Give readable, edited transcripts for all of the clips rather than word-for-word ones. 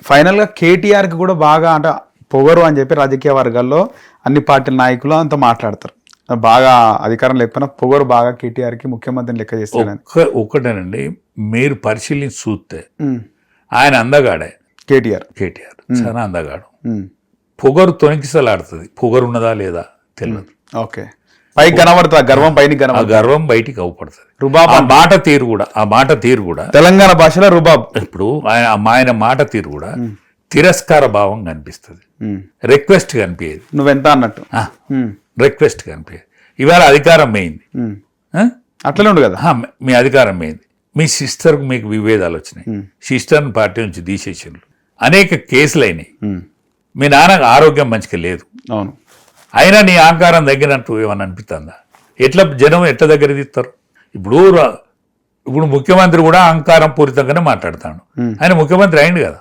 ఫైనల్గా కేటీఆర్కి కూడా బాగా అంటే పొగరు అని చెప్పి రాజకీయ వర్గాల్లో అన్ని పార్టీల నాయకులు అంతా మాట్లాడతారు. బాగా అధికారం లేకపోయినా పొగరు బాగా కేటీఆర్కి ముఖ్యమంత్రిని లెక్క చేస్తాడని. ఒక్కటేనండి, మీరు పరిశీలించి చూస్తే ఆయన అందగాడే. కేటీఆర్ చాలా అందగాడు. పొగరు తొణికిసలాడుతుంది. పొగరు ఉన్నదా లేదా తెలియదు. ఓకే, పైకి కనబడుతుంది గర్వం, పైన గర్వం బయటికి అవుపడుతుంది. రుబాబ్ ఆ మాట తీరు కూడా తెలంగాణ భాషలో రుబాబ్. ఇప్పుడు ఆయన మాట తీరు కూడా తిరస్కార భావం కనిపిస్తుంది, రిక్వెస్ట్ కనిపించేది. నువ్వెంత అన్నట్టు రిక్వెస్ట్ కనిపించేది. ఇవాళ అధికారం పోయింది, అట్లనే ఉండు కదా. మీ అధికారం పోయింది, మీ సిస్టర్కు మీకు విభేదాలు వచ్చినాయి, సిస్టర్ని పార్టీ నుంచి తీసేసిండ్రు, అనేక కేసులు అయినాయి, మీ నాన్నకు ఆరోగ్యం మంచిగా లేదు. అవును, అయినా నీ అహంకారం తగ్గినట్టు ఏమన్నా అనిపిస్తుందా? జనం ఎట్లా దగ్గర తీస్తారు? ఇప్పుడు ముఖ్యమంత్రి కూడా అహంకారం పూరితంగానే మాట్లాడతాడు. ఆయన ముఖ్యమంత్రి అయింది కదా.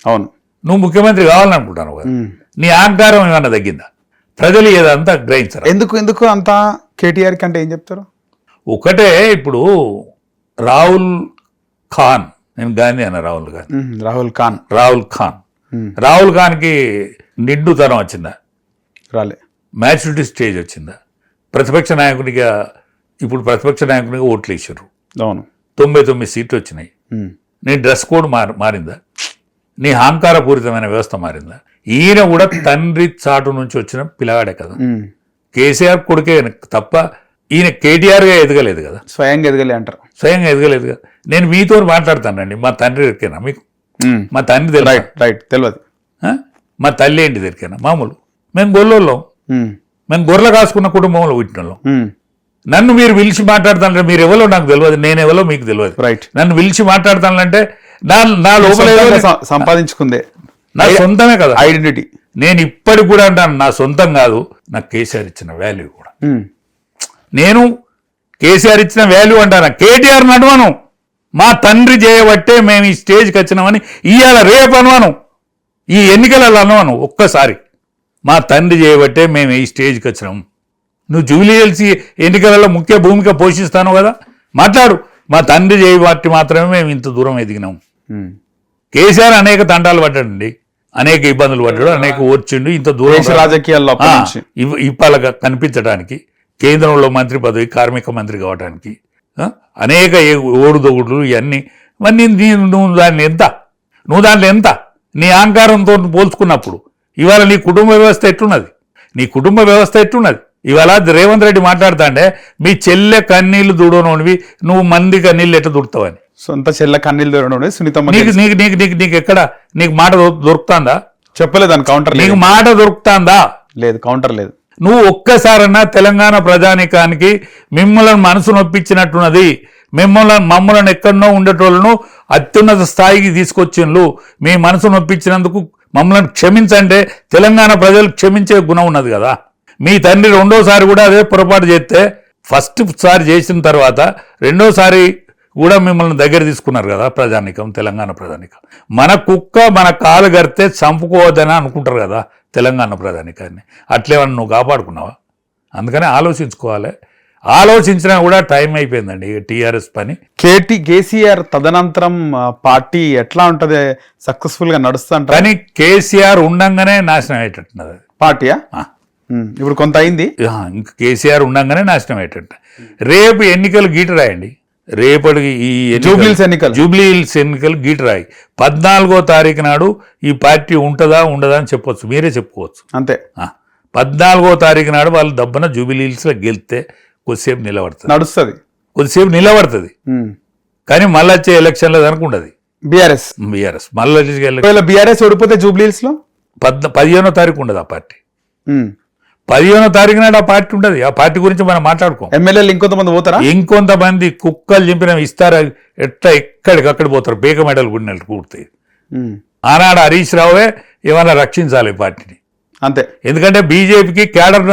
అవును, నువ్వు ముఖ్యమంత్రి కావాలనుకుంటాను కదా. నీ అహంకారం ఏమన్నా తగ్గిందా? ప్రజలు ఏదంతా గ్రహించరు. ఎందుకు అంత కేటీఆర్ కంటే ఏం చెప్తారు? ఒకటే, ఇప్పుడు రాహుల్ ఖాన్, నేను గాంధీ అన్న రాహుల్ ఖాన్కి నిండుతనం వచ్చిందా? రాలే. మ్యాచ్యూరిటీ స్టేజ్ వచ్చిందా? ప్రతిపక్ష నాయకునిగా ఓట్లు వేసారు. అవును, 99 సీట్లు వచ్చినాయి. నీ డ్రెస్ కోడ్ మారిందా? నీ అహంకారపూరితమైన వ్యవస్థ మారిందా? ఈయన కూడా తండ్రి చాటు నుంచి వచ్చిన పిల్లగాడే కదా. కేసీఆర్ కొడుకే తప్ప ఈయన కేటీఆర్గా ఎదగలేదు కదా. స్వయంగా ఎదగలేదు కదా. నేను మీతో మాట్లాడతానండి. మా తండ్రి ఎరికేనా మీకు? మా తండ్రి తెలియదు. మా తల్లి ఏంటి దొరికేనా? మామూలు మేము గొల్లోళ్ళం, మేము గొర్రెలు కాసుకున్న కుటుంబంలో పుట్టినోళ్ళం. నన్ను మీరు పిలిచి మాట్లాడతానంటే మీరు ఎవరో నాకు తెలియదు, నేను ఎవరో మీకు తెలియదు. నన్ను పిలిచి మాట్లాడతానంటే నా లోపల సంపాదించుకుందే, నా సొంతమే కదా ఐడెంటిటీ. నేను ఇప్పటికి కూడా అంటాను, నా సొంతం కాదు, నాకు కేసీఆర్ ఇచ్చిన వాల్యూ కూడా. నేను కేసీఆర్ ఇచ్చిన వాల్యూ అంటాను, కేటీఆర్ నడవను. మా తండ్రి చేయబట్టే మేము ఈ స్టేజ్కి వచ్చినామని ఇవాళ రేపు అనవాను, ఈ ఎన్నికలలో అనవాను. ఒక్కసారి మా తండ్రి చేయబట్టే మేము ఈ స్టేజ్కి వచ్చినాము. నువ్వు జూబ్లీహిల్స్ ఎన్నికలలో ముఖ్య భూమిక పోషిస్తాను కదా, మాట్లాడు. మా తండ్రి చేయబట్టి మాత్రమే మేము ఇంత దూరం ఎదిగినాము. కేసీఆర్ అనేక తంటాలు పడ్డాడండి, అనేక ఇబ్బందులు పడ్డాడు, అనేక ఓర్చిండు. ఇంత దూరం రాజకీయాల్లో ఇప్పాల కనిపించడానికి, కేంద్రంలో మంత్రి పదవి, కార్మిక మంత్రి కావడానికి అనేక ఓడుదొగుడులు ఇవన్నీ. మరి నువ్వు దాంట్లో ఎంత నీ అహంకారంతో పోల్చుకున్నప్పుడు ఇవాళ నీ కుటుంబ వ్యవస్థ ఎట్టున్నది? ఇవాళ రేవంత్ రెడ్డి మాట్లాడుతాండే మీ చెల్లె కన్నీళ్లు దుడోనోనివి, నువ్వు మంది కన్నీళ్ళు ఎట్లా దుడుతావని. సొంత చెల్లె కన్నీళ్ళు దుడోనోని సునీతమ్మ నీకు ఎక్కడ నీకు మాట దొరుకుతాందా? చెప్పలేదు. కౌంటర్ నీకు మాట దొరుకుతాందా? లేదు, కౌంటర్ లేదు. నువ్వు ఒక్కసారన్నా తెలంగాణ ప్రజానికానికి మిమ్మల్ని మనసు నొప్పించినట్టున్నది, మమ్మల్ని ఎక్కడనో ఉండేటోళ్ళను అత్యున్నత స్థాయికి తీసుకొచ్చిండ్రు, మీ మనసు నొప్పించినందుకు మమ్మల్ని క్షమించంటే తెలంగాణ ప్రజలు క్షమించే గుణం ఉన్నది కదా. మీ తండ్రి రెండోసారి కూడా అదే పొరపాటు చేస్తే, ఫస్ట్ సారి చేసిన తర్వాత రెండోసారి కూడా మిమ్మల్ని దగ్గర తీసుకున్నారు కదా ప్రజానికం, తెలంగాణ ప్రజానికం. మన కుక్క మన కాలు గడితే చంపుకోవద్దని అనుకుంటారు కదా తెలంగాణ ప్రజానికాన్ని. అట్లేమన్నా నువ్వు కాపాడుకున్నావా? అందుకని ఆలోచించుకోవాలి. ఆలోచించినా కూడా టైం అయిపోయిందండి టీఆర్ఎస్ పని. కేసీఆర్ తదనంతరం పార్టీ ఎట్లా ఉంటుంది? సక్సెస్ఫుల్ గా నడుస్తుంట. కానీ కేసీఆర్ ఉండంగానే నాశనం అయ్యేటట్టున్నది పార్టీయా. ఇప్పుడు కొంత అయింది, ఇంకా కేసీఆర్ ఉండంగానే నాశనం అయ్యేటట్టు. రేపు ఎన్నికలు గీట రాయండి. రేపటికి ఈ జూబ్లీహిల్స్ ఎన్నికలు గీట రాయి. 14వ తారీఖు నాడు ఈ పార్టీ ఉంటుందా ఉండదా అని చెప్పొచ్చు, మీరే చెప్పుకోవచ్చు. అంతే. 14వ తారీఖు నాడు వాళ్ళు దబ్బన జూబ్లీహిల్స్ లో గెలిస్తే కొద్దిసేపు నిలబడుతుంది. కానీ మళ్ళీ వచ్చే ఎలక్షన్లో అనుకుంటుంది బీఆర్ఎస్ మళ్ళీ బీఆర్ఎస్ ఓడిపోతే జూబ్లీహిల్స్ లో 15వ తారీఖు ఉండదు ఆ పార్టీ. 15వ తారీఖు నాడు ఆ పార్టీ ఉంటుంది. ఆ పార్టీ గురించి మనం మాట్లాడుకోం. ఎమ్మెల్యేలు ఇంకొంతమంది పోతారా? ఇంకొంతమంది కుక్కలు చింపిన ఇస్తారా, ఎక్కడికక్కడ పోతారు, పేక మెడలు గుడినట్టు కూర్తాయి. ఆనాడు హరీష్ రావువే ఏమైనా రక్షించాలి ఈ పార్టీని. అంతే. ఎందుకంటే బీజేపీకి క్యాడర్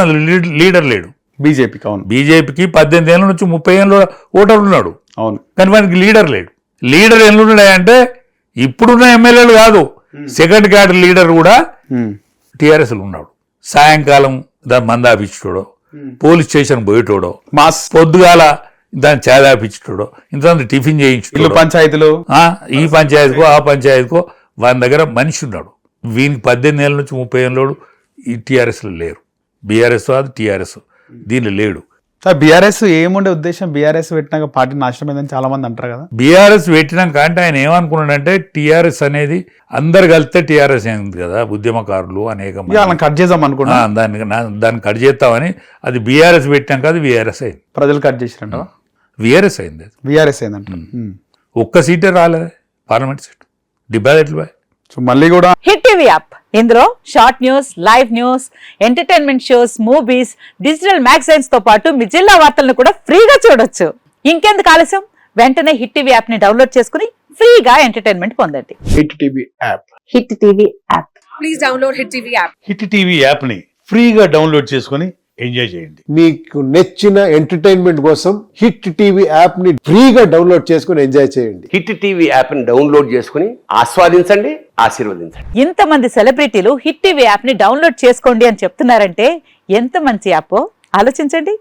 లీడర్ లేడు. బీజేపీకి 18 ఏళ్ళ నుంచి 30 ఏళ్ళ ఓటర్ ఉన్నాడు. అవును, కానీ మనకి లీడర్ లేడు. లీడర్ ఎన్నున్నాయంటే ఇప్పుడున్న ఎమ్మెల్యేలు కాదు, సెకండ్ క్యాడర్ లీడర్ కూడా టీఆర్ఎస్ ఉన్నాడు. సాయంకాలం దాన్ని మందాపించడో, పోలీస్ స్టేషన్ పోయేటోడో, పొద్దుగాల దాన్ని చేదాపించడో, ఇంత టిఫిన్ చేయించు, పంచాయతీలు ఈ పంచాయతీకో ఆ పంచాయతీకో వాని దగ్గర మనిషి ఉన్నాడు. వీనికి 18 ఏళ్ళ నుంచి 30 ఏళ్ళోడు ఈ టీఆర్ఎస్లో లేరు. బీఆర్ఎస్ అది టీఆర్ఎస్ దీనిలో లేడు. సార్ బీఆర్ఎస్ ఏముండే ఉద్దేశం, బీఆర్ఎస్ పెట్టినాక పార్టీ నాశనం అయిందని చాలా మంది అంటారు కదా. బీఆర్ఎస్ పెట్టినాక అంటే ఆయన ఏమనుకున్నాడంటే టీఆర్ఎస్ అనేది అందరు కలిస్తే టీఆర్ఎస్ అయింది కదా, ఉద్యమకారులు అనేక మంది. వాళ్ళని కట్ చేద్దాం అనుకున్నా, దాన్ని కట్ చేస్తామని అది బీఆర్ఎస్ పెట్టినాక అది వీఆర్ఎస్ అయింది. ప్రజలు కట్ చేసినట్టు వీఆర్ఎస్ అయింది. బీఆర్ఎస్ అయిందంట. ఒక్క సీటే రాలేదు పార్లమెంట్ సీట్, డిపాజిట్లు పోయి. సో మళ్ళీ కూడా హిట్ టీవీ యాప్, ఇందులో short news, live news, entertainment shows, movies, digital magazines తో పాటు మీ జిల్లా వార్తలను కూడా ఫ్రీగా చూడొచ్చు. ఇంకెందుకు ఆలస్యం, వెంటనే హిట్ టీవీ యాప్ ని డౌన్లోడ్ చేసుకుని ఫ్రీగా ఎంటర్టైన్మెంట్ పొందండి. Hit TV app. Hit TV app. Please download Hit TV app. Hit TV యాప్ని ఫ్రీగా డౌన్లోడ్ చేసుకొని ఎంజాయ్ చేయండి. మీకు నచ్చిన ఎంటర్టైన్మెంట్ కోసం హిట్ టీవీ యాప్ ని ఫ్రీగా డౌన్లోడ్ చేసుకుని ఎంజాయ్ చేయండి. హిట్ టీవీ యాప్ని డౌన్లోడ్ చేసుకుని ఆస్వాదించండి, ఆశీర్వదించండి. ఇంతమంది సెలబ్రిటీలు హిట్ టీవీ యాప్ ని డౌన్లోడ్ చేసుకోండి అని చెప్తున్నారంటే ఎంత మంచి యాప్ ఆలోచించండి.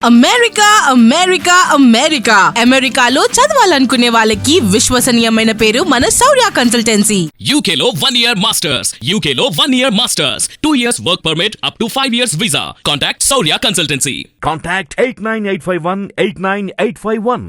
అమెరికా అమెరికా అమెరికా అమెరికాలో చదవాలనుకునే వాళ్ళకి విశ్వసనీయమైన పేరు మన శౌర్య కన్సల్టెన్సీ. UK లో 1 year masters, UK లో 1 year masters, 2 years work permit up to 5 years visa. Contact Saurya Consultancy. Contact 89851 89851.